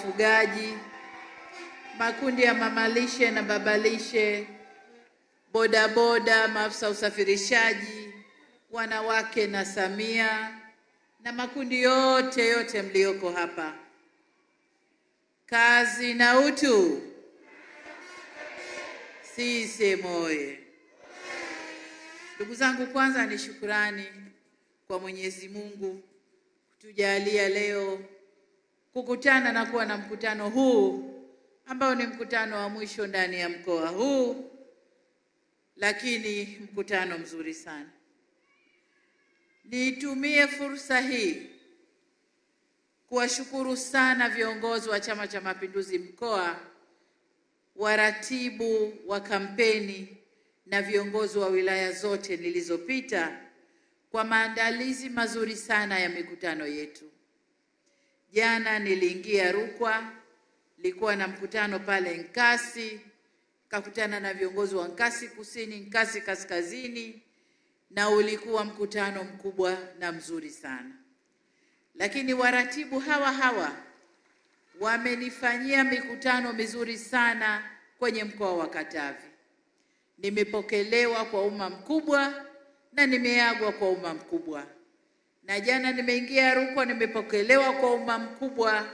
wafugaji, makundi ya mamalishe na babalishe, bodaboda, maafisa usafirishaji, wanawake na Samia na makundi yote mlioko hapa. Kazi na utu. Sisi moye. Ndugu zangu, kwanza ni shukrani kwa Mwenyezi Mungu kutujalia leo kukutana na kuwa na mkutano huu ambao ni mkutano wa mwisho ndani ya mkoa huu, lakini mkutano mzuri sana. Nitumie fursa hii kuwashukuru sana viongozi wa Chama cha Mapinduzi mkoa, waratibu wa kampeni na viongozi wa wilaya zote nilizopita kwa maandalizi mazuri sana ya mikutano yetu. Jana niliingia Rukwa, nilikuwa na mkutano pale Nkasi, kakutana na viongozi wa Nkasi Kusini, Nkasi Kaskazini, na ulikuwa mkutano mkubwa na mzuri sana. Lakini waratibu hawa wamenifanyia mikutano mizuri sana kwenye mkoa wa Katavi. Nimepokelewa kwa umma mkubwa na nimeagwa kwa umma mkubwa. Na jana nimeingia Rukwa, nimepokelewa kwa umma mkubwa,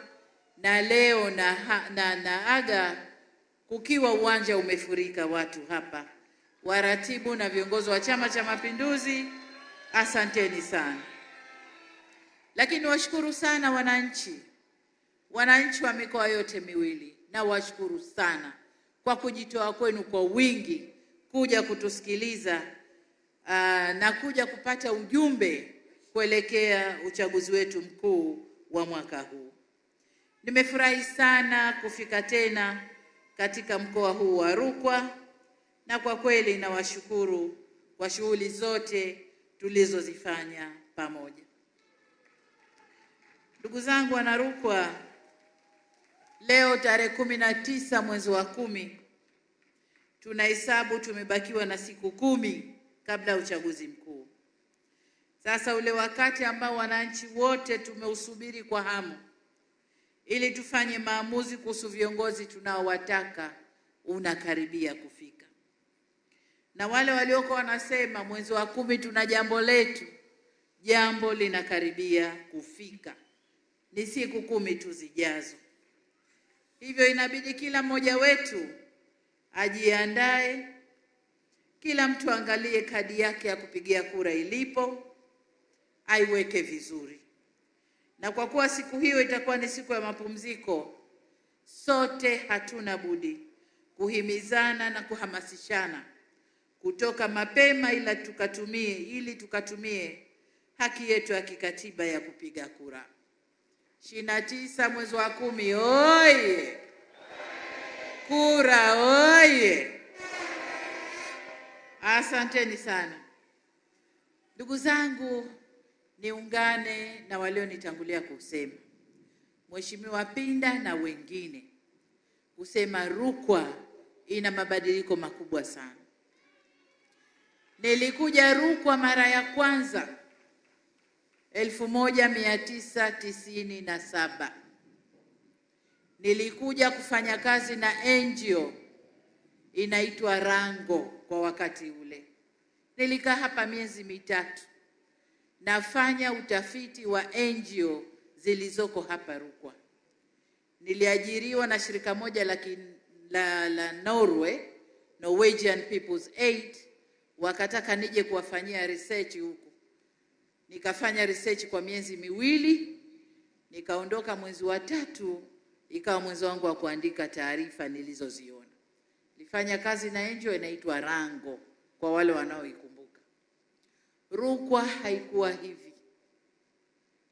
na leo naaga kukiwa uwanja umefurika watu hapa. Waratibu na viongozi wa Chama cha Mapinduzi, asanteni sana. Lakini washukuru sana wananchi wa mikoa yote miwili, na washukuru sana kwa kujitoa kwenu kwa wingi kuja kutusikiliza na kuja kupata ujumbe kuelekea uchaguzi wetu mkuu wa mwaka huu. Nimefurahi sana kufika tena katika mkoa huu wa Rukwa, na kwa kweli nawashukuru kwa shughuli zote tulizozifanya pamoja. Ndugu zangu wana Rukwa, leo tarehe 19 mwezi wa 10 tunahesabu tumebakiwa na siku 10 kabla uchaguzi mkuu. Sasa ule wakati ambao wananchi wote tumeusubiri kwa hamu ili tufanye maamuzi kuhusu viongozi tunaowataka unakaribia kufika. Na wale walioko wanasema mwezi wa 10 tuna jambo letu, jambo linakaribia kufika. Ni siku 10 tu zijazo. Hivyo inabidi kila mmoja wetu ajiandae, kila mtu angalie kadi yake ya kupigia kura ilipo, aiweke vizuri. Na kwa kuwa siku hiyo itakuwa ni siku ya mapumziko, sote hatuna budi kuhimizana na kuhamasishana kutoka mapema ili tukatumie haki yetu ya kikatiba ya kupiga kura. 29 mwezi wa 10, oye! Kura oye! Asanteni sana. Ndugu zangu, niungane na walionitangulia kusema, Mheshimiwa Pinda na wengine, kusema Rukwa ina mabadiliko makubwa sana. Nilikuja Rukwa mara ya kwanza 1997. Nilikuja kufanya kazi na NGO inaitwa Rango kwa wakati ule. Nilikaa hapa miezi 3 nafanya utafiti wa NGO zilizoko hapa Rukwa. Niliajiriwa na shirika moja la Norwegian People's Aid, wakataka nije kuwafanyia research huku. Nikafanya research kwa miezi 2, nikaondoka mwezi wa 3, ikawa mwezi wangu wa kuandika taarifa nilizoziona. Nilifanya kazi na NGO inaitwa Rango kwa wale wanaoikumbuka. Rukwa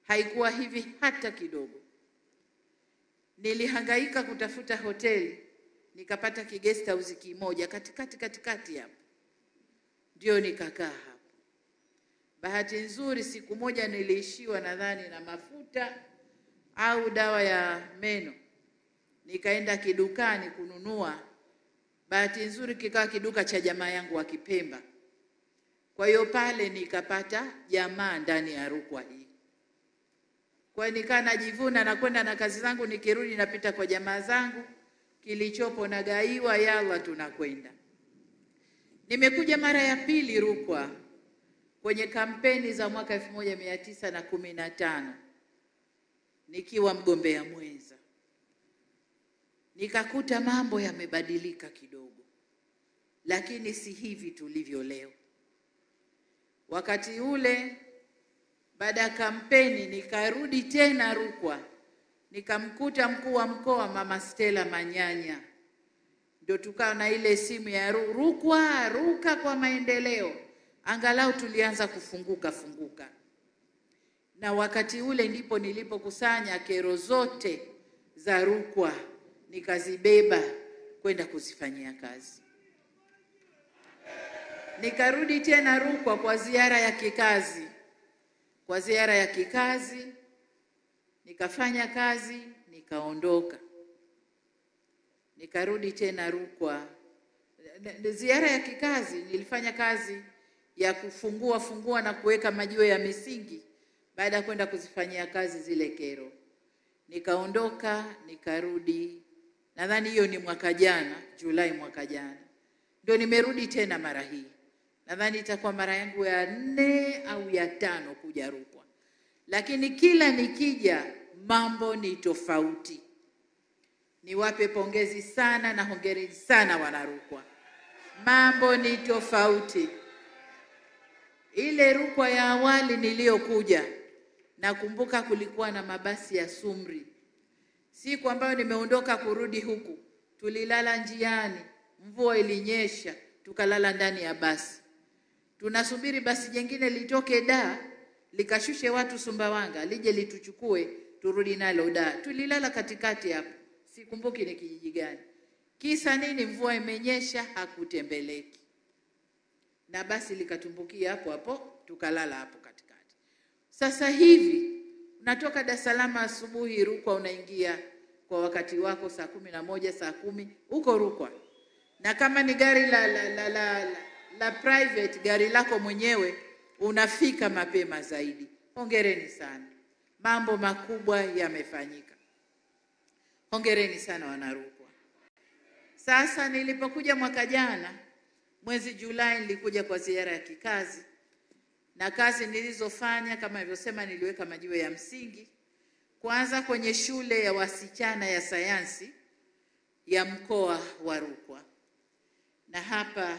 haikuwa hivi hata kidogo. Nilihangaika kutafuta hoteli, nikapata guest house kimoja katikati hapo. Ndio nikakaa hapo. Bahati nzuri siku moja niliishiwa nadhani na mafuta au dawa ya meno. Nikaenda kidukani kununua. Bahati nzuri kikawa kiduka cha jamaa yangu wa Kipemba. Kwa hiyo pale nikapata jamaa ndani ya Rukwa hii. Kwa hiyo nikaa najivuna na kwenda na kazi zangu, nikirudi napita kwa jamaa zangu, kilichopo na gaiwa, yalla tunakwenda. Nimekuja mara ya pili Rukwa kwenye kampeni za mwaka 1915 nikiwa mgombea mwenza. Nikakuta mambo yamebadilika kidogo, lakini si hivi tulivyo leo. Wakati ule baada ya kampeni nikarudi tena Rukwa, nikamkuta mkuu wa mkoa Mama Stella Manyanya. Ndio tukawa na ile simu ya Rukwa, ruka kwa maendeleo. Angalau tulianza kufunguka. Na wakati ule ndipo nilipokusanya kero zote za Rukwa, nikazibeba kwenda kuzifanyia kazi. Nikarudi tena Rukwa kwa ziara ya kikazi. Nikafanya kazi, nikaondoka. Nikarudi tena Rukwa. Ziara ya kikazi nilifanya kazi ya kufungua na kuweka majiwe ya misingi baada ya kwenda kuzifanyia kazi zile kero. Nikaondoka, nikarudi. Nadhani hiyo ni mwaka jana, Julai mwaka jana. Ndio nimerudi tena mara hii. Nadhani itakuwa mara yangu ya 4 au ya 5 kuja Rukwa. Lakini kila nikija mambo ni tofauti. Niwape pongezi sana na hongereni sana Wanarukwa. Mambo ni tofauti. Ile Rukwa ya awali niliyokuja, nakumbuka kulikuwa na mabasi ya Sumri. Siku ambayo nimeondoka kurudi huku, tulilala njiani, mvua ilinyesha, tukalala ndani ya basi. Tunasubiri basi jingine litoke Dar, likashushe watu Sumbawanga, lije lituchukue turudi nalo Dar. Tulilala katikati hapo. Sikumbuki ni kijiji gani. Kisa nini? Mvua imenyesha, hakutembeleki. Na basi likatumbukia hapo, tukalala hapo katikati. Sasa hivi unatoka Dar es Salaam asubuhi Rukwa, unaingia kwa wakati wako saa 11, saa 10 uko Rukwa. Na kama ni gari la private, gari lako mwenyewe, unafika mapema zaidi. Hongereni sana. Mambo makubwa yamefanyika. Hongereni sana Wanarukwa. Sasa nilipokuja mwaka jana mwezi Julai, nilikuja kwa ziara ya kikazi, na kazi nilizofanya kama nilivyosema, niliweka majiwe ya msingi kwanza kwenye shule ya wasichana ya sayansi ya mkoa wa Rukwa. Na hapa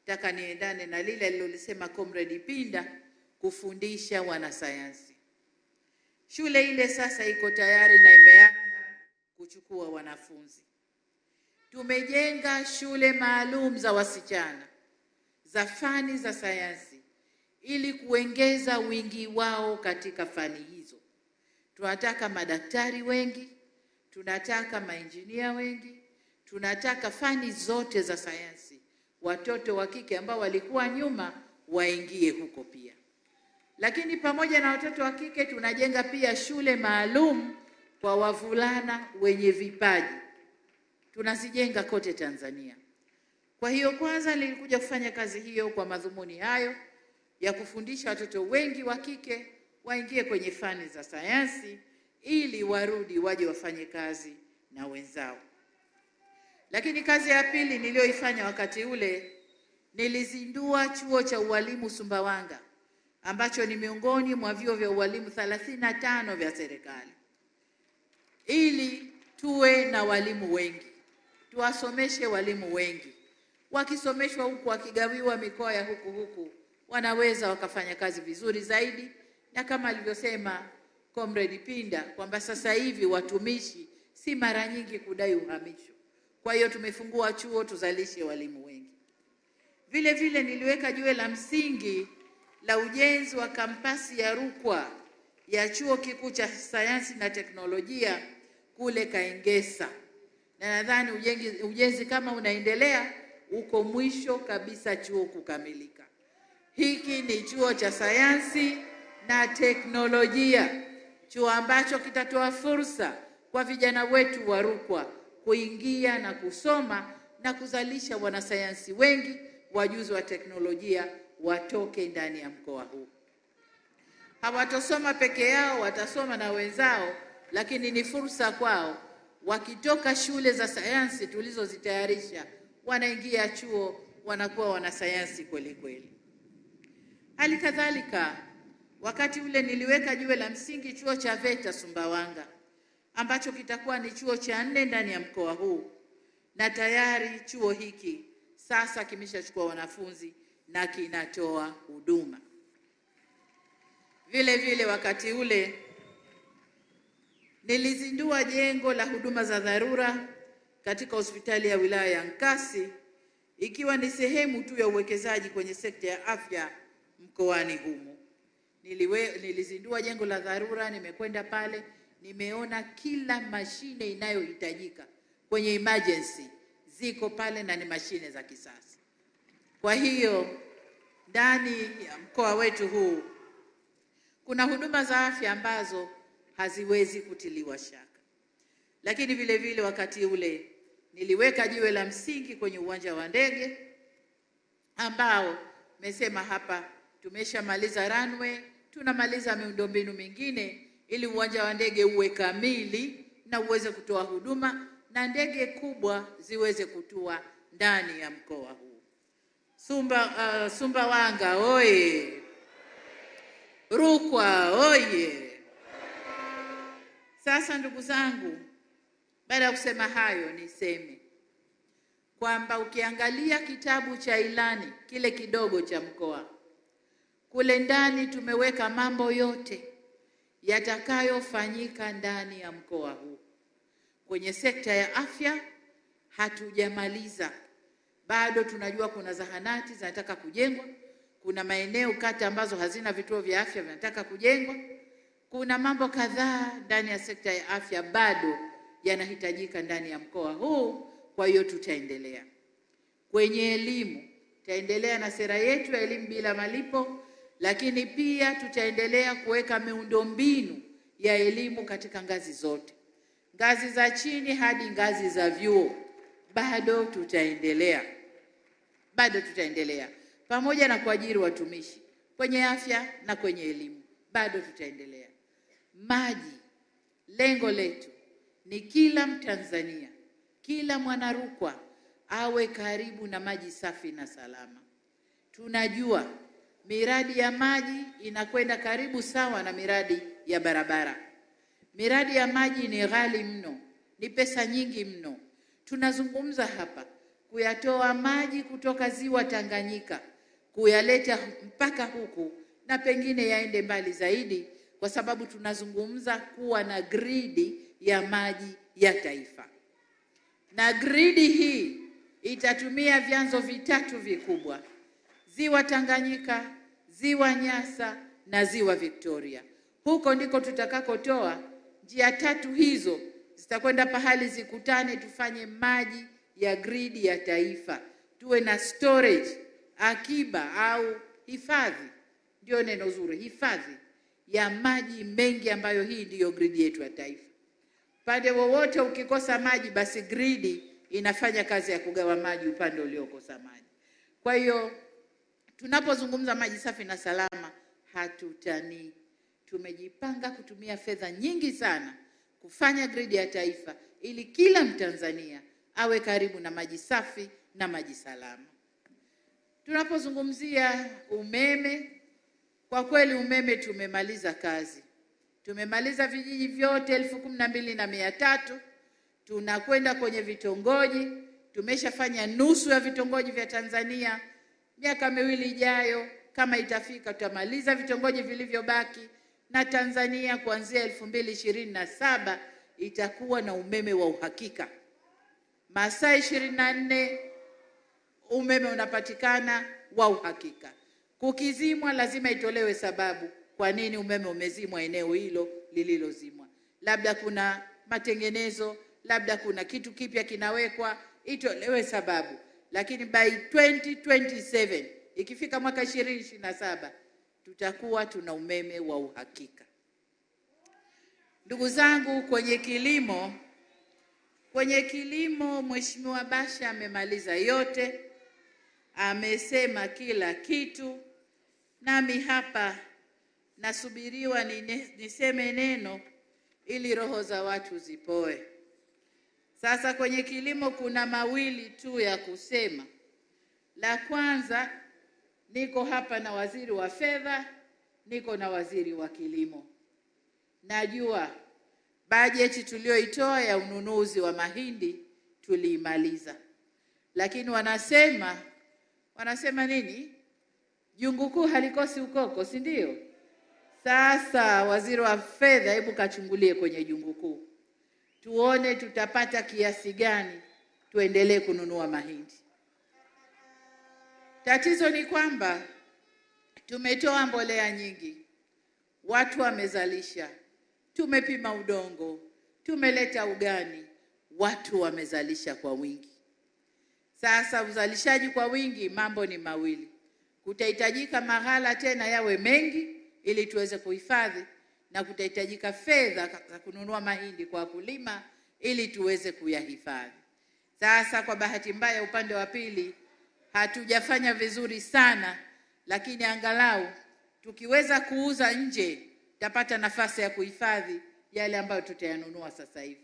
nataka niendane na lile alilolisema Comrade Pinda, kufundisha wanasayansi. Shule ile sasa iko tayari na imeanza kuchukua wanafunzi. Tumejenga shule maalum za wasichana za fani za sayansi ili kuongeza wingi wao katika fani hizo. Tunataka madaktari wengi, tunataka mainjinia wengi, tunataka fani zote za sayansi. Watoto wa kike ambao walikuwa nyuma waingie huko pia. Lakini pamoja na watoto wa kike tunajenga pia shule maalum kwa wavulana wenye vipaji. Tunazijenga kote Tanzania. Kwa hiyo kwanza nilikuja kufanya kazi hiyo kwa madhumuni hayo ya kufundisha watoto wengi wa kike waingie kwenye fani za sayansi ili warudi waje wafanye kazi na wenzao. Lakini kazi ya pili niliyoifanya wakati ule, nilizindua chuo cha ualimu Sumbawanga ambacho ni miongoni mwa vyuo vya ualimu 35 vya serikali, ili tuwe na walimu wengi, tuwasomeshe walimu wengi. Wakisomeshwa huku, wakigawiwa mikoa ya huku, wanaweza wakafanya kazi vizuri zaidi. Na kama alivyosema Comrade Pinda kwamba sasa hivi watumishi si mara nyingi kudai uhamisho. Kwa hiyo tumefungua chuo tuzalishe walimu wengi. Vile vile niliweka jiwe la msingi la ujenzi wa kampasi ya Rukwa ya Chuo Kikuu cha Sayansi na Teknolojia kule Kaengesa. Na nadhani ujenzi kama unaendelea, uko mwisho kabisa chuo kukamilika. Hiki ni chuo cha sayansi na teknolojia, chuo ambacho kitatoa fursa kwa vijana wetu wa Rukwa kuingia na kusoma na kuzalisha wanasayansi wengi, wajuzi wa teknolojia watoke ndani ya mkoa huu. Hawatosoma peke yao, watasoma na wenzao, lakini ni fursa kwao. Wakitoka shule za sayansi tulizozitayarisha, wanaingia chuo, wanakuwa wanasayansi kweli kweli. Hali kadhalika, wakati ule niliweka jiwe la msingi chuo cha VETA Sumbawanga, ambacho kitakuwa ni chuo cha 4 ndani ya mkoa huu, na tayari chuo hiki sasa kimeshachukua wanafunzi na kinatoa huduma. Vile vile wakati ule nilizindua jengo la huduma za dharura katika hospitali ya wilaya ya Nkasi, ikiwa ni sehemu tu ya uwekezaji kwenye sekta ya afya mkoani humu. Nilizindua jengo la dharura, nimekwenda pale, nimeona kila mashine inayohitajika kwenye emergency ziko pale na ni mashine za kisasa. Kwa hiyo ndani ya mkoa wetu huu kuna huduma za afya ambazo haziwezi kutiliwa shaka. Lakini vile vile wakati ule niliweka jiwe la msingi kwenye uwanja wa ndege ambao nimesema hapa tumeshamaliza runway, tunamaliza miundombinu mingine ili uwanja wa ndege uwe kamili na uweze kutoa huduma na ndege kubwa ziweze kutua ndani ya mkoa huu. Sumbawanga oye! Rukwa oye! Sasa ndugu zangu, baada ya kusema hayo niseme kwamba ukiangalia kitabu cha ilani kile kidogo cha mkoa, kule ndani tumeweka mambo yote yatakayofanyika ndani ya mkoa huu. Kwenye sekta ya afya hatujamaliza. Bado tunajua kuna zahanati zinataka kujengwa, kuna maeneo kata ambazo hazina vituo vya afya vinataka kujengwa. Kuna mambo kadhaa ndani ya sekta ya afya bado yanahitajika ndani ya mkoa huu, kwa hiyo tutaendelea. Kwenye elimu, tutaendelea na sera yetu ya elimu bila malipo, lakini pia tutaendelea kuweka miundombinu ya elimu katika ngazi zote. Ngazi za chini hadi ngazi za vyuo, bado tutaendelea. Pamoja na kuajiri watumishi kwenye afya na kwenye elimu, bado tutaendelea. Maji, lengo letu ni kila Mtanzania, kila Mwanarukwa awe karibu na maji safi na salama. Tunajua miradi ya maji inakwenda karibu sawa na miradi ya barabara. Miradi ya maji ni ghali mno, ni pesa nyingi mno. Tunazungumza hapa kuyatoa maji kutoka ziwa Tanganyika, kuyaleta mpaka huku na pengine yaende mbali zaidi, kwa sababu tunazungumza kuwa na gridi ya maji ya taifa. Na gridi hii itatumia vyanzo vitatu vikubwa: ziwa Tanganyika, ziwa Nyasa na ziwa Victoria. Huko ndiko tutakakotoa. Njia tatu hizo zitakwenda pahali zikutane, tufanye maji ya gridi ya taifa. Tuwe na storage, akiba au hifadhi, ndio neno zuri, hifadhi ya maji mengi ambayo hii ndiyo gridi yetu ya taifa. Upande wowote ukikosa maji, basi gridi inafanya kazi ya kugawa maji upande uliokosa maji. Kwa hiyo tunapozungumza maji safi na salama, hatutani. Tumejipanga kutumia fedha nyingi sana kufanya gridi ya taifa ili kila Mtanzania awe karibu na maji safi na maji salama. Tunapozungumzia umeme, kwa kweli umeme tumemaliza kazi. Tumemaliza vijiji vyote 12,300. Tunakwenda kwenye vitongoji. Tumeshafanya nusu ya vitongoji vya Tanzania. Miaka 2 ijayo kama itafika, tutamaliza vitongoji vilivyobaki, na Tanzania kuanzia 2027 itakuwa na umeme wa uhakika. Masaa 24 umeme unapatikana wa uhakika. Kukizimwa lazima itolewe sababu kwa nini umeme umezimwa eneo hilo lililozimwa. Labda kuna matengenezo, labda kuna kitu kipya kinawekwa, itolewe sababu. Lakini by 2027, ikifika mwaka 2027, tutakuwa tuna umeme wa uhakika. Ndugu zangu, kwenye kilimo Mheshimiwa Basha amemaliza yote, amesema kila kitu. Nami hapa nasubiriwa niseme neno ili roho za watu zipoe. Sasa kwenye kilimo kuna mawili tu ya kusema. La kwanza, niko hapa na waziri wa fedha, niko na waziri wa kilimo. Najua bajeti tulioitoa ya ununuzi wa mahindi tuliimaliza. Lakini wanasema nini? Jungu kuu halikosi ukoko, si ndio? Sasa waziri wa fedha, hebu kachungulie kwenye jungu kuu, tuone tutapata kiasi gani tuendelee kununua mahindi. Tatizo ni kwamba tumetoa mbolea nyingi, watu wamezalisha, tumepima udongo, tumeleta ugani, watu wamezalisha kwa wingi. Sasa uzalishaji kwa wingi, mambo ni mawili. Kutahitajika maghala tena yawe mengi ili tuweze kuhifadhi, na kutahitajika fedha za kununua mahindi kwa wakulima ili tuweze kuyahifadhi. Sasa kwa bahati mbaya, upande wa pili hatujafanya vizuri sana, lakini angalau tukiweza kuuza nje tutapata nafasi ya kuhifadhi yale ambayo tutayanunua sasa hivi.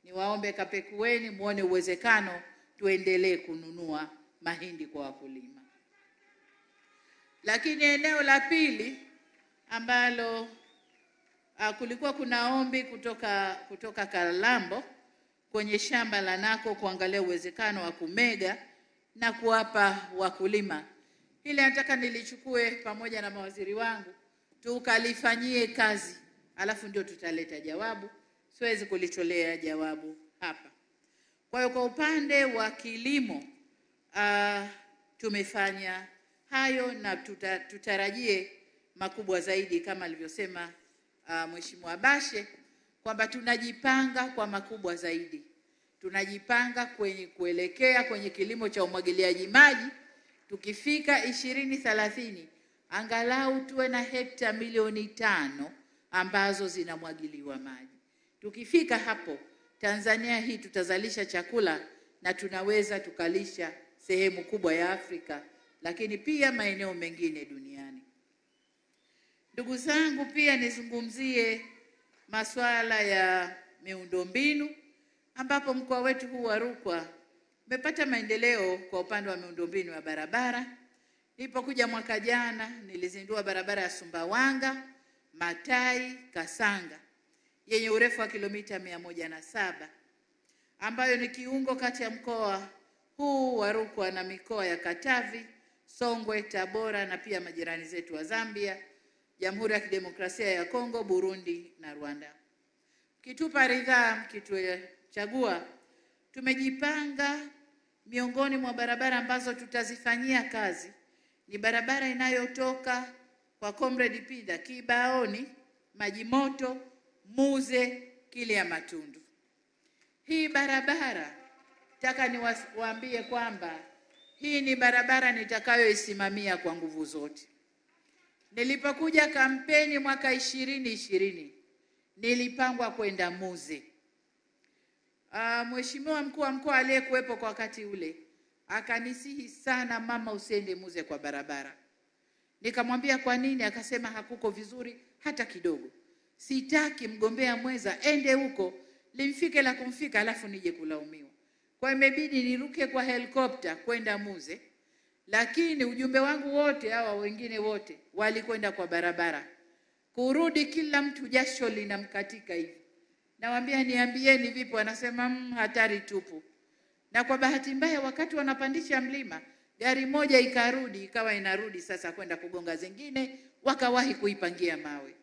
Niwaombe kapekueni muone uwezekano tuendelee kununua mahindi kwa wakulima. Lakini eneo la pili ambalo kulikuwa kuna ombi kutoka Kalambo kwenye shamba la Nako kuangalia uwezekano wa kumega na kuwapa wakulima. Hili nataka nilichukue pamoja na mawaziri wangu tukalifanyie kazi, alafu ndio tutaleta jawabu. Siwezi kulitolea jawabu hapa. Kwa hiyo kwa upande wa kilimo tumefanya hayo, na tutarajie makubwa zaidi kama alivyosema Mheshimiwa Bashe kwamba tunajipanga kwa makubwa zaidi. Tunajipanga kuelekea kwenye kilimo cha umwagiliaji maji. Tukifika 2030 angalau tuwe na hekta milioni 5 ambazo zinamwagiliwa maji. Tukifika hapo, Tanzania hii tutazalisha chakula na tunaweza tukalisha sehemu kubwa ya Afrika, lakini pia maeneo mengine duniani. Ndugu zangu, pia nizungumzie masuala ya miundombinu, ambapo mkoa wetu huu wa Rukwa umepata maendeleo kwa upande wa miundombinu ya barabara. Nilipokuja mwaka jana nilizindua barabara ya Sumbawanga, Matai, Kasanga yenye urefu wa kilomita 107, ambayo ni kiungo kati ya mkoa huu wa Rukwa na mikoa ya Katavi, Songwe, Tabora na pia majirani zetu wa Zambia, Jamhuri ya Kidemokrasia ya Kongo, Burundi na Rwanda. Kitupa ridhaa, mkituchagua, tumejipanga miongoni mwa barabara ambazo tutazifanyia kazi ni barabara inayotoka kwa Comrade Pida Kibaoni, Majimoto, Muze, Kilia Matundu. Hii barabara nataka niwaambie kwamba hii ni barabara nitakayoisimamia kwa nguvu zote. Nilipokuja kampeni mwaka 2020 nilipangwa kwenda Muze. Mheshimiwa mkuu wa mkoa aliyekuwepo kwa wakati ule akanisihi sana, mama, usiende Muze kwa barabara. Nikamwambia kwa nini? Akasema hakuko vizuri hata kidogo. Sitaki mgombea mwenza ende huko limfike la kumfika alafu nije kulaumiwa. Kwa imebidi niruke kwa helikopta kwenda Muze, lakini ujumbe wangu wote hawa wengine wote walikwenda kwa barabara. Kurudi kila mtu jasho linamkatika hivi. Nawaambia niambieni vipi? Wanasema hatari tupu. Na kwa bahati mbaya wakati wanapandisha mlima, gari moja ikawa inarudi sasa kwenda kugonga zingine, wakawahi kuipangia mawe.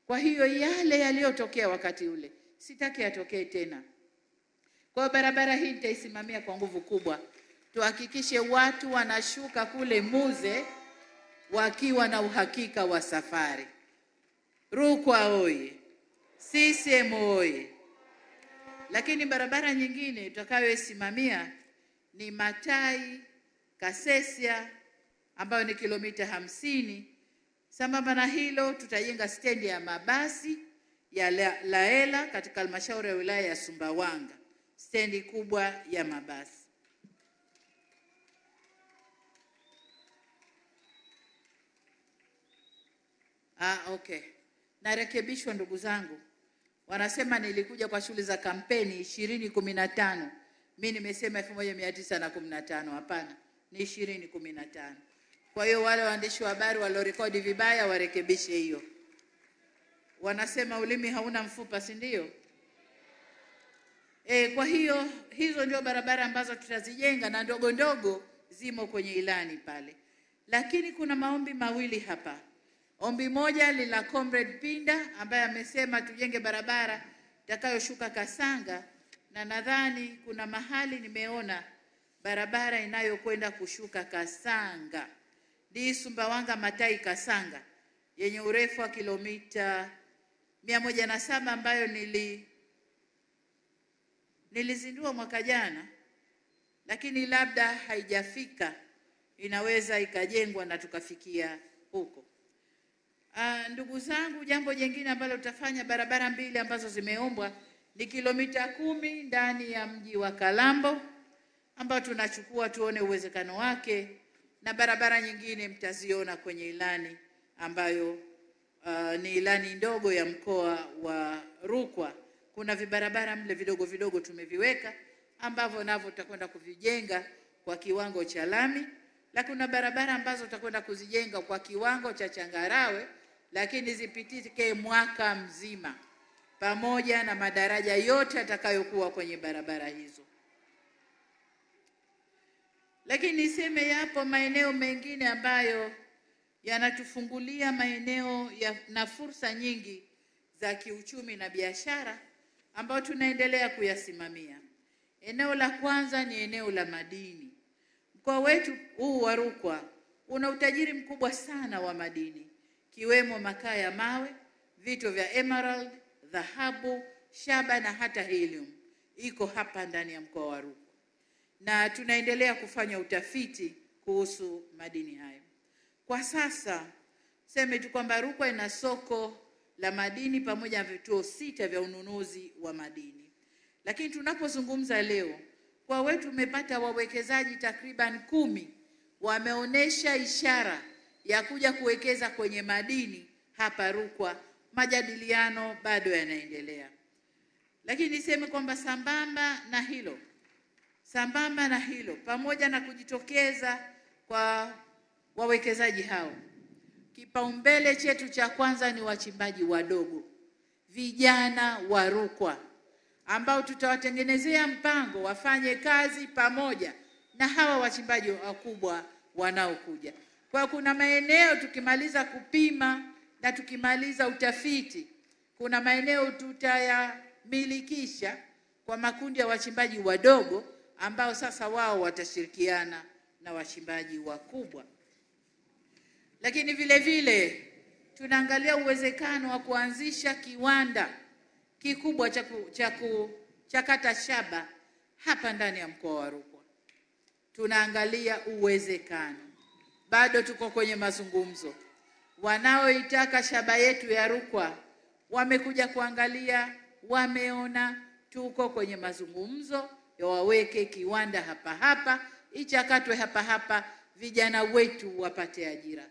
Kwa hiyo yale yaliyotokea wakati ule sitaki yatokee tena. Kwa barabara hii nitaisimamia kwa nguvu kubwa. Tuhakikishe watu wanashuka kule Muze wakiwa na uhakika wa safari. Rukwa oye! CCM oye! Lakini barabara nyingine tutakayoisimamia ni Matai Kasesia ambayo ni kilomita 50. Sambamba na hilo tutajenga stendi ya mabasi ya Laela katika halmashauri ya wilaya ya Sumbawanga, stendi kubwa ya mabasi. Okay. Narekebishwa ndugu zangu. Wanasema nilikuja kwa shughuli za kampeni 2015. Mimi nimesema 1915. Hapana, ni 2015. Kwa hiyo wale waandishi wa habari waliorekodi vibaya warekebishe hiyo. Wanasema ulimi hauna mfupa, si ndio? Kwa hiyo hizo ndio barabara ambazo tutazijenga, na ndogo ndogo zimo kwenye ilani pale. Lakini kuna maombi mawili hapa. Ombi moja lila Comrade Pinda ambaye amesema tujenge barabara itakayoshuka Kasanga, na nadhani kuna mahali nimeona barabara inayokwenda kushuka Kasanga ni Sumbawanga Matai Kasanga yenye urefu wa kilomita 107 ambayo nilizindua mwaka jana, lakini labda haijafika, inaweza ikajengwa na tukafikia huko. Ndugu zangu, jambo jingine ambalo tutafanya, barabara mbili ambazo zimeombwa ni kilomita 10 ndani ya mji wa Kalambo ambao tunachukua tuone uwezekano wake, na barabara nyingine mtaziona kwenye ilani ambayo ni ilani ndogo ya mkoa wa Rukwa. Kuna vibarabara mle vidogo vidogo tumeviweka ambavyo navyo tutakwenda kuvijenga kwa kiwango cha lami, lakini kuna barabara ambazo tutakwenda kuzijenga kwa kiwango cha changarawe, lakini zipitike mwaka mzima pamoja na madaraja yote atakayokuwa kwenye barabara hizo. Lakini niseme yapo maeneo mengine ambayo yanatufungulia maeneo na fursa nyingi za kiuchumi na biashara ambayo tunaendelea kuyasimamia. Eneo la kwanza ni eneo la madini. Mkoa wetu huu wa Rukwa una utajiri mkubwa sana wa madini, kiwemo makaa ya mawe, vito vya emerald, dhahabu, shaba na hata helium. Iko hapa ndani ya mkoa wa Rukwa, na tunaendelea kufanya utafiti kuhusu madini hayo. Kwa sasa sema tu kwamba Rukwa ina soko la madini pamoja na vituo 6 vya ununuzi wa madini. Lakini tunapozungumza leo, kwa wetu umepata wawekezaji takriban 10 wameonesha ishara ya kuja kuwekeza kwenye madini hapa Rukwa. Majadiliano bado yanaendelea. Lakini niseme kwamba sambamba na hilo pamoja na kujitokeza kwa wawekezaji hao, kipaumbele chetu cha kwanza ni wachimbaji wadogo, vijana wa Rukwa, ambao tutawatengenezea mpango wafanye kazi pamoja na hawa wachimbaji wakubwa wanaokuja. Kwa kuna maeneo tukimaliza kupima na tukimaliza utafiti, kuna maeneo tutayamilikisha kwa makundi ya wachimbaji wadogo ambao sasa wao watashirikiana na wachimbaji wakubwa. Lakini vile vile tunaangalia uwezekano wa kuanzisha kiwanda kikubwa cha kuchakata shaba hapa ndani ya mkoa wa Rukwa. Tunaangalia uwezekano. Bado tuko kwenye mazungumzo. Wanaoitaka shaba yetu ya Rukwa wamekuja kuangalia, wameona tuko kwenye mazungumzo ya waweke kiwanda hapa, ichakatwe hapa, vijana wetu wapate ajira.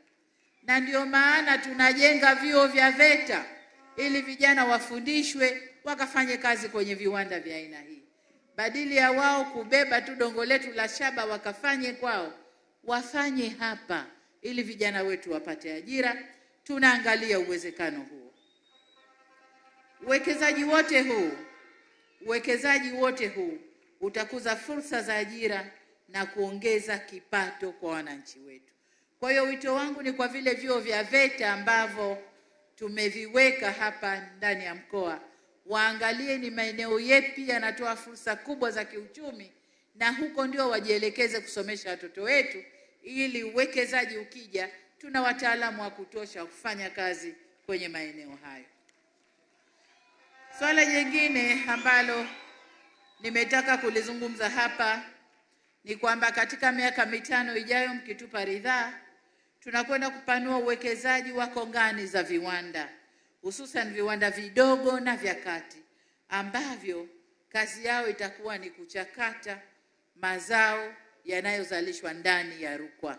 Na ndio maana tunajenga vyuo vya VETA ili vijana wafundishwe wakafanye kazi kwenye viwanda vya aina hii. Badili ya wao kubeba tu dongo letu la shaba wakafanye kwao, wafanye hapa ili vijana wetu wapate ajira. Tunaangalia uwezekano huo. Uwekezaji wote huu utakuza fursa za ajira na kuongeza kipato kwa wananchi wetu. Kwa hiyo wito wangu ni kwa vile vyuo vya VETA ambavyo tumeviweka hapa ndani ya mkoa, waangalie ni maeneo yepi yanatoa fursa kubwa za kiuchumi, na huko ndio wajielekeze kusomesha watoto wetu, ili uwekezaji ukija tuna wataalamu wa kutosha kufanya kazi kwenye maeneo hayo. Swala jingine ambalo nimetaka kulizungumza hapa ni kwamba katika miaka 5 ijayo, mkitupa ridhaa, tunakwenda kupanua uwekezaji wa kongani za viwanda, hususan viwanda vidogo na vya kati ambavyo kazi yao itakuwa ni kuchakata mazao yanayozalishwa ndani ya Rukwa.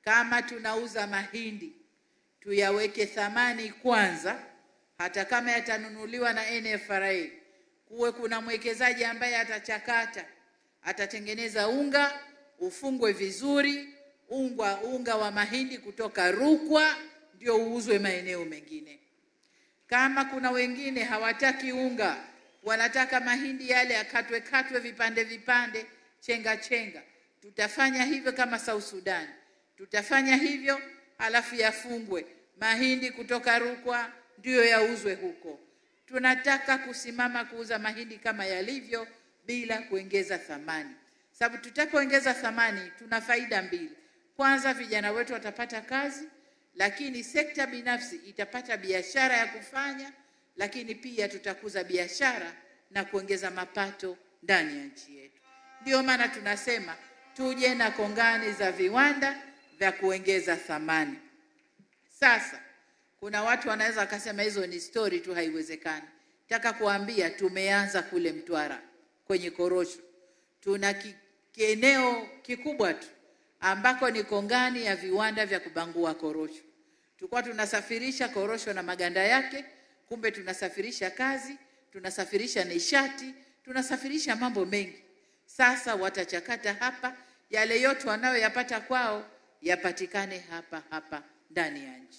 Kama tunauza mahindi, tuyaweke thamani kwanza, hata kama yatanunuliwa na NFRA, kuwe kuna mwekezaji ambaye atachakata, atatengeneza unga, ufungwe vizuri, unga wa mahindi kutoka Rukwa ndio uuzwe maeneo mengine. Kama kuna wengine hawataki unga, wanataka mahindi yale yakatwe vipande, chenga, tutafanya hivyo kama South Sudan. Tutafanya hivyo, alafu yafungwe mahindi kutoka Rukwa ndio yauzwe huko. Tunataka kusimama kuuza mahindi kama yalivyo bila kuongeza thamani. Sababu tutapoongeza thamani tuna faida mbili. Kwanza, vijana wetu watapata kazi, lakini sekta binafsi itapata biashara ya kufanya, lakini pia tutakuza biashara na kuongeza mapato ndani ya nchi yetu. Ndio maana tunasema tuje na kongani za viwanda vya kuongeza thamani. Sasa kuna watu wanaweza wakasema hizo ni story tu, haiwezekani. Nataka kuambia tumeanza kule Mtwara kwenye korosho. Tuna kieneo kikubwa tu ambako ni kongani ya viwanda vya kubangua korosho. Tulikuwa tunasafirisha korosho na maganda yake, kumbe tunasafirisha kazi, tunasafirisha nishati, tunasafirisha mambo mengi. Sasa watachakata hapa, yale yote wanayoyapata kwao yapatikane hapa ndani ya nchi.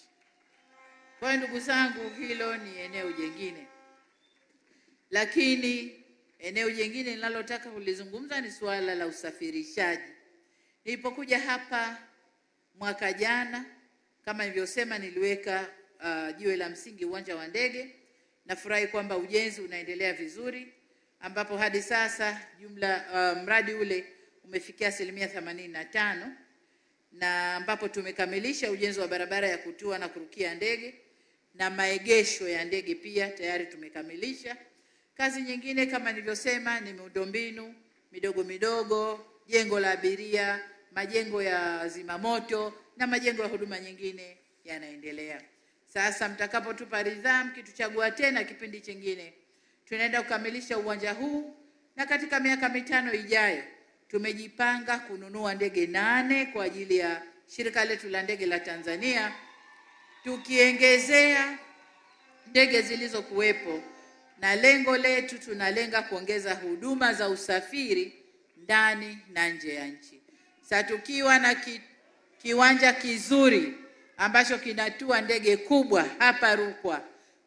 Kwa hiyo ndugu zangu, hilo ni eneo jingine. Lakini eneo jingine ninalotaka kulizungumza ni suala la usafirishaji. Nilipokuja hapa mwaka jana, kama nilivyosema, niliweka jiwe la msingi uwanja wa ndege. Nafurahi kwamba ujenzi unaendelea vizuri, ambapo hadi sasa jumla mradi ule umefikia 85%, na ambapo tumekamilisha ujenzi wa barabara ya kutua na kurukia ndege na maegesho ya ndege pia tayari tumekamilisha. Kazi nyingine kama nilivyosema ni miundombinu midogo, jengo la abiria, majengo ya zimamoto na majengo ya huduma nyingine yanaendelea. Sasa mtakapotupa ridhaa, mkituchagua tena kipindi kingine, tunaenda kukamilisha uwanja huu, na katika miaka 5 ijayo tumejipanga kununua ndege 8 kwa ajili ya shirika letu la ndege la Tanzania, tukiongezea ndege zilizokuwepo, na lengo letu tunalenga kuongeza huduma za usafiri ndani na nje ya nchi. Sasa tukiwa na kiwanja kizuri ambacho kinatua ndege kubwa hapa Rukwa,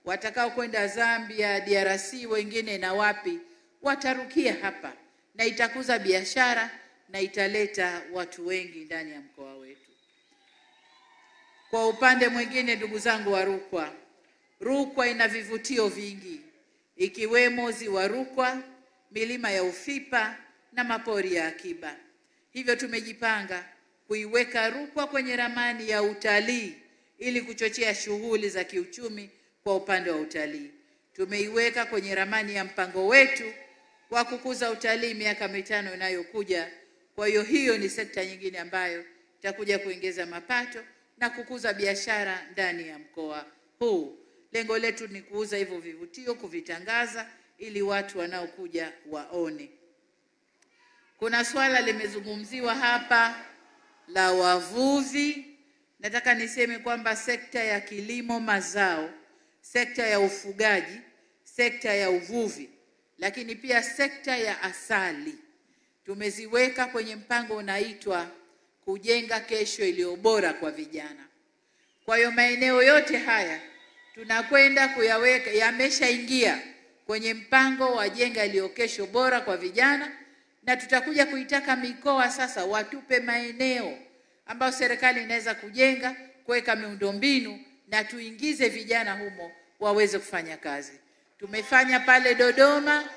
watakao kwenda Zambia, DRC, wengine na wapi, watarukia hapa, na itakuza biashara na italeta watu wengi ndani ya mkoa wetu. Kwa upande mwingine, ndugu zangu wa Rukwa ina vivutio vingi, ikiwemo ziwa Rukwa, milima ya Ufipa na mapori ya akiba. Hivyo tumejipanga kuiweka Rukwa kwenye ramani ya utalii ili kuchochea shughuli za kiuchumi kwa upande wa utalii. Tumeiweka kwenye ramani ya mpango wetu wa kukuza utalii miaka 5 inayokuja. Kwa hiyo ni sekta nyingine ambayo itakuja kuongeza mapato na kukuza biashara ndani ya mkoa huu. Lengo letu ni kuuza hivyo vivutio, kuvitangaza ili watu wanaokuja waone. Kuna swala limezungumziwa hapa la wavuvi. Nataka niseme kwamba sekta ya kilimo mazao, sekta ya ufugaji, sekta ya uvuvi, lakini pia sekta ya asali tumeziweka kwenye mpango unaitwa kujenga kesho iliyo bora kwa vijana. Kwa hiyo maeneo yote haya tunakwenda kuyaweka, yameshaingia kwenye mpango wa jenga iliyo kesho bora kwa vijana, na tutakuja kuitaka mikoa sasa watupe maeneo ambayo serikali inaweza kujenga, kuweka miundombinu na tuingize vijana humo waweze kufanya kazi. Tumefanya pale Dodoma.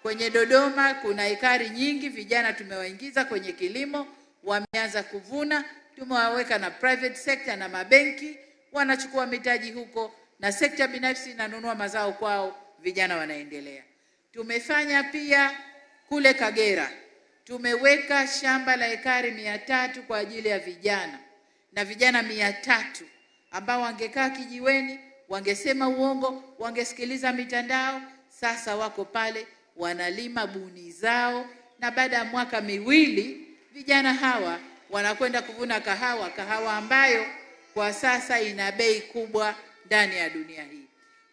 Kwenye Dodoma kuna ekari nyingi, vijana tumewaingiza kwenye kilimo, wameanza kuvuna, tumewaweka na private sector na mabenki wanachukua mitaji huko, na sekta binafsi inanunua mazao kwao, vijana wanaendelea. Tumefanya pia kule Kagera, tumeweka shamba la ekari 300 kwa ajili ya vijana, na vijana 300 ambao wangekaa kijiweni, wangesema uongo, wangesikiliza mitandao, sasa wako pale wanalima buni zao, na baada ya mwaka 2 vijana hawa wanakwenda kuvuna kahawa ambayo kwa sasa ina bei kubwa ndani ya dunia hii.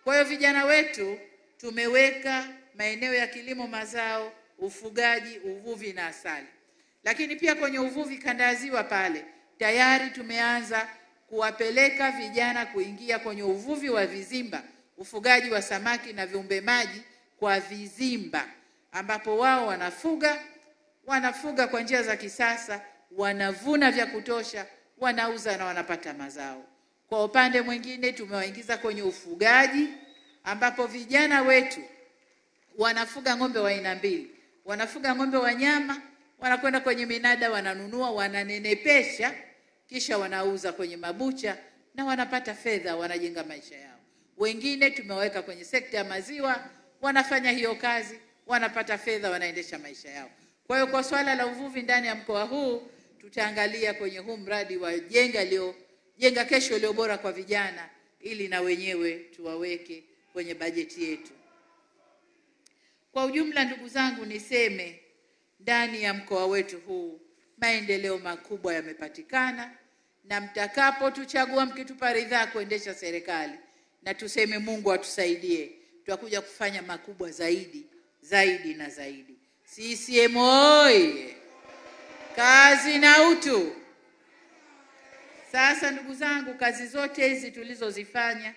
Kwa hiyo vijana wetu tumeweka maeneo ya kilimo mazao, ufugaji, uvuvi na asali. Lakini pia kwenye uvuvi kanda ya Ziwa pale tayari tumeanza kuwapeleka vijana kuingia kwenye uvuvi wa vizimba, ufugaji wa samaki na viumbe maji kwa vizimba, ambapo wao wanafuga kwa njia za kisasa, wanavuna vya kutosha, wanauza na wanapata mazao. Kwa upande mwingine tumewaingiza kwenye ufugaji, ambapo vijana wetu wanafuga ng'ombe wa aina mbili. Wanafuga ng'ombe wa nyama, wanakwenda kwenye minada, wananunua, wananenepesha, kisha wanauza kwenye mabucha na wanapata fedha, wanajenga maisha yao. Wengine tumeweka kwenye sekta ya maziwa, wanafanya hiyo kazi, wanapata fedha, wanaendesha maisha yao. Kwa hiyo kwa swala la uvuvi ndani ya mkoa huu tutaangalia kwenye huu mradi wa jenga kesho iliyo bora kwa vijana, ili na wenyewe tuwaweke kwenye bajeti yetu. Kwa ujumla, ndugu zangu, niseme ndani ya mkoa wetu huu maendeleo makubwa yamepatikana, na mtakapotuchagua mkitupa ridhaa kuendesha serikali, na tuseme Mungu atusaidie, tutakuja kufanya makubwa zaidi na zaidi. CCM oyee! Kazi na utu. Sasa ndugu zangu, kazi zote hizi tulizozifanya,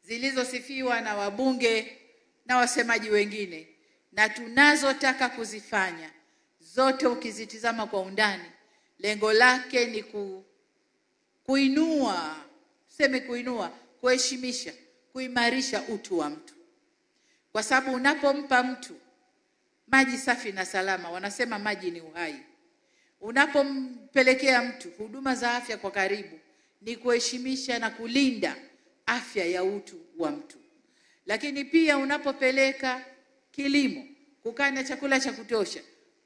zilizosifiwa na wabunge na wasemaji wengine, na tunazotaka kuzifanya zote, ukizitizama kwa undani, lengo lake ni kuheshimisha, kuimarisha utu wa mtu. Kwa sababu unapompa mtu maji safi na salama, wanasema maji ni uhai. Unapompelekea mtu huduma za afya kwa karibu, ni kuheshimisha na kulinda afya ya utu wa mtu. Lakini pia unapopeleka kilimo, kukanya chakula cha kutosha,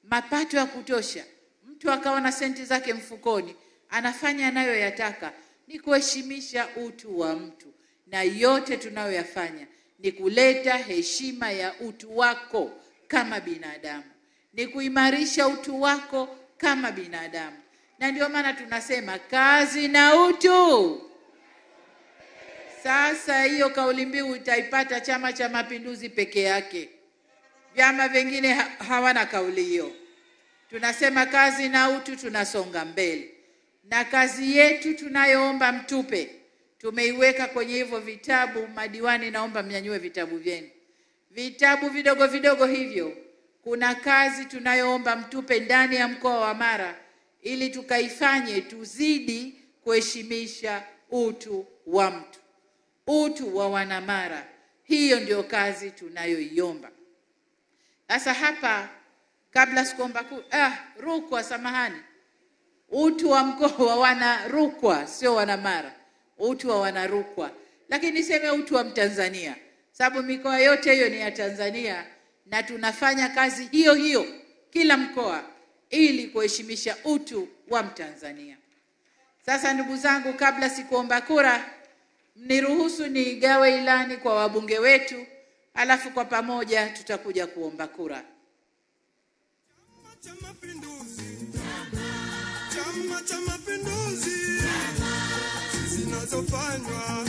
mapato ya kutosha, mtu akawa na senti zake mfukoni, anafanya anayoyataka, ni kuheshimisha utu wa mtu. Na yote tunayoyafanya ni kuleta heshima ya utu wako kama binadamu, ni kuimarisha utu wako kama binadamu. Na ndio maana tunasema kazi na utu. Sasa hiyo kauli mbiu utaipata Chama cha Mapinduzi peke yake. Vyama vingine hawana kauli hiyo. Tunasema kazi na utu, tunasonga mbele. Na kazi yetu tunayoomba mtupe, tumeiweka kwenye hivyo vitabu. Madiwani, naomba mnyanyue vitabu vyenu. Vitabu vidogo vidogo hivyo, kuna kazi tunayoomba mtupe ndani ya mkoa wa Mara, ili tukaifanye, tuzidi kuheshimisha utu wa mtu, utu wa Wanamara. Hiyo ndio kazi tunayoiomba. Sasa hapa, kabla sikuomba Rukwa, samahani, utu wa mkoa wa wana Rukwa, sio Wanamara, utu wa wana Rukwa. Lakini niseme utu wa Mtanzania, sababu mikoa yote hiyo ni ya Tanzania, na tunafanya kazi hiyo hiyo kila mkoa ili kuheshimisha utu wa Mtanzania. Sasa ndugu zangu, kabla sikuomba kura, mniruhusu nigawe ilani kwa wabunge wetu, alafu kwa pamoja tutakuja kuomba kura. Chama cha Mapinduzi, zinazofanywa